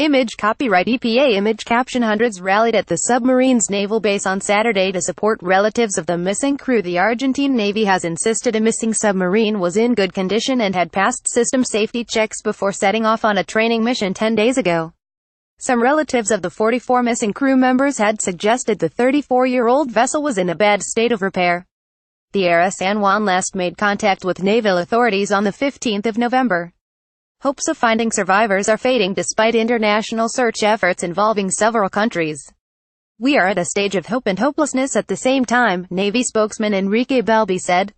Image copyright EPA image caption hundreds rallied at the submarine's naval base on Saturday to support relatives of the missing crew. The Argentine Navy has insisted a missing submarine was in good condition and had passed system safety checks before setting off on a training mission 10 days ago. Some relatives of the 44 missing crew members had suggested the 34-year-old vessel was in a bad state of repair. The Era San Juan last made contact with naval authorities on the 15th of November. Hopes of finding survivors are fading despite international search efforts involving several countries. "We are at a stage of hope and hopelessness at the same time," Navy spokesman Enrique Balbi said.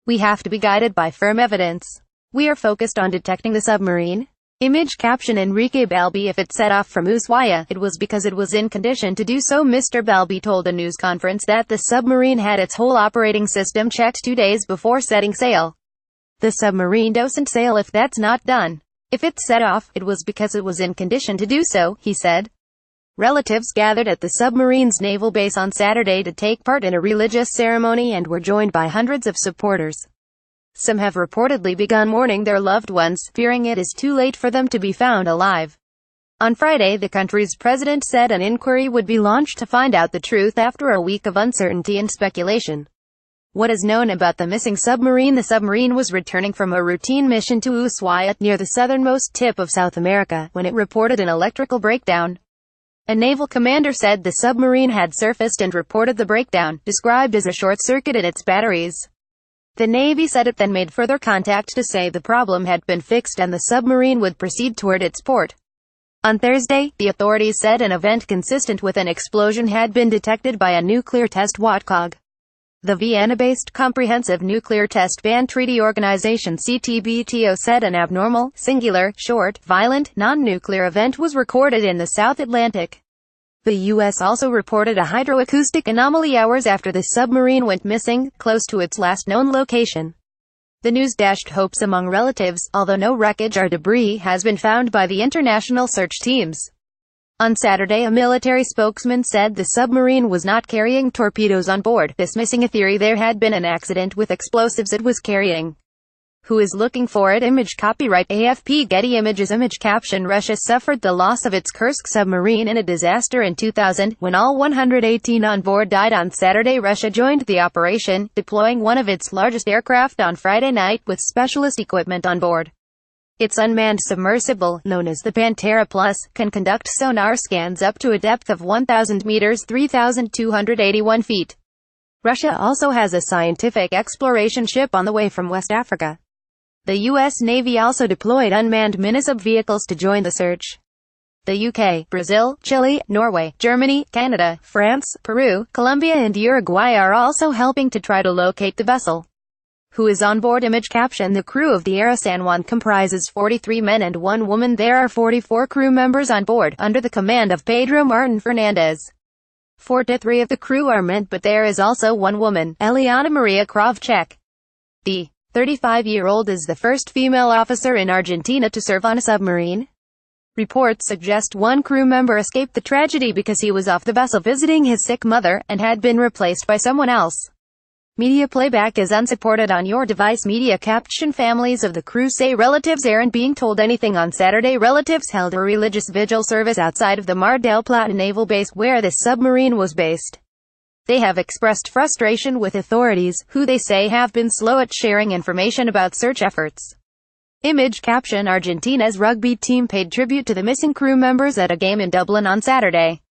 "We have to be guided by firm evidence. We are focused on detecting the submarine." Image caption Enrique Balbi: "If it set off from Ushuaia, it was because it was in condition to do so." Mr. Balbi told a news conference that the submarine had its whole operating system checked 2 days before setting sail. "The submarine doesn't sail if that's not done. If it set off, it was because it was in condition to do so," he said. Relatives gathered at the submarine's naval base on Saturday to take part in a religious ceremony and were joined by hundreds of supporters. Some have reportedly begun mourning their loved ones, fearing it is too late for them to be found alive. On Friday, the country's president said an inquiry would be launched to find out the truth after a week of uncertainty and speculation. What is known about the missing submarine? The submarine was returning from a routine mission to Ushuaia, near the southernmost tip of South America, when it reported an electrical breakdown. A naval commander said the submarine had surfaced and reported the breakdown, described as a short circuit in its batteries. The Navy said it then made further contact to say the problem had been fixed and the submarine would proceed toward its port. On Thursday, the authorities said an event consistent with an explosion had been detected by a nuclear test watchdog. The Vienna-based Comprehensive Nuclear Test Ban Treaty Organization (CTBTO) said an abnormal, singular, short, violent, non-nuclear event was recorded in the South Atlantic. The U.S. also reported a hydroacoustic anomaly hours after the submarine went missing, close to its last known location. The news dashed hopes among relatives, although no wreckage or debris has been found by the international search teams. On Saturday, a military spokesman said the submarine was not carrying torpedoes on board, dismissing a theory there had been an accident with explosives it was carrying. Who is looking for it? Image copyright AFP Getty Images image caption Russia suffered the loss of its Kursk submarine in a disaster in 2000, when all 118 on board died. On Saturday, Russia joined the operation, deploying one of its largest aircraft on Friday night with specialist equipment on board. Its unmanned submersible, known as the Pantera Plus, can conduct sonar scans up to a depth of 1,000 meters (3,281 feet). Russia also has a scientific exploration ship on the way from West Africa. The U.S. Navy also deployed unmanned minisub vehicles to join the search. The UK, Brazil, Chile, Norway, Germany, Canada, France, Peru, Colombia and Uruguay are also helping to try to locate the vessel. Who is on board? Image caption The crew of the Era San Juan comprises 43 men and 1 woman. There are 44 crew members on board, under the command of Pedro Martin Fernandez. 43 of the crew are men, but there is also 1 woman, Eliana Maria Kravchuk. The 35-year-old is the first female officer in Argentina to serve on a submarine. Reports suggest 1 crew member escaped the tragedy because he was off the vessel visiting his sick mother, and had been replaced by someone else. Media playback is unsupported on your device. Media caption Families of the crew say relatives aren't being told anything. On Saturday, relatives held a religious vigil service outside of the Mar del Plata naval base where the submarine was based. They have expressed frustration with authorities, who they say have been slow at sharing information about search efforts. Image caption Argentina's rugby team paid tribute to the missing crew members at a game in Dublin on Saturday.